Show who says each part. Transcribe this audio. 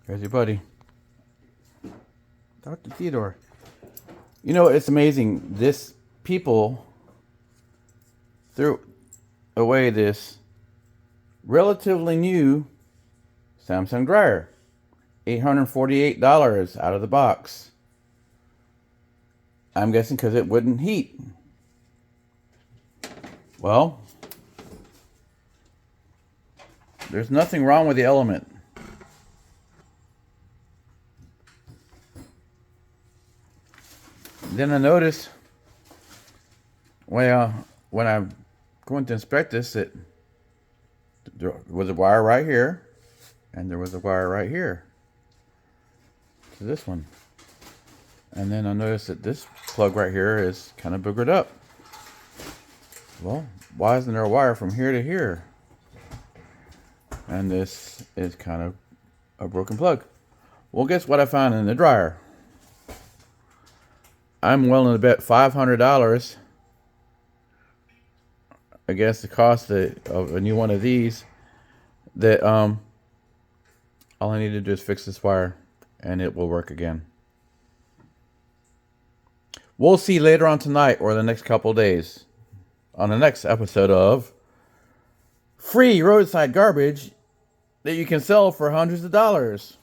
Speaker 1: There's your buddy, Dr. Theodore. You know, it's amazing. This people threw away this relatively new Samsung dryer. $848 out of the box. I'm guessing because it wouldn't heat. Well, there's nothing wrong with the Element. Then I noticed when I'm going to inspect this that there was a wire right here, and there was a wire right here to this one. And then I noticed that this plug right here is kind of boogered up. Well, why isn't there a wire from here to here? And this is kind of a broken plug. Well, guess what I found in the dryer? I'm willing to bet $500 against the cost of a new one of these that all I need to do is fix this wire and it will work again. We'll see later on tonight or the next couple of days on the next episode of Free Roadside Garbage that you can sell for hundreds of dollars.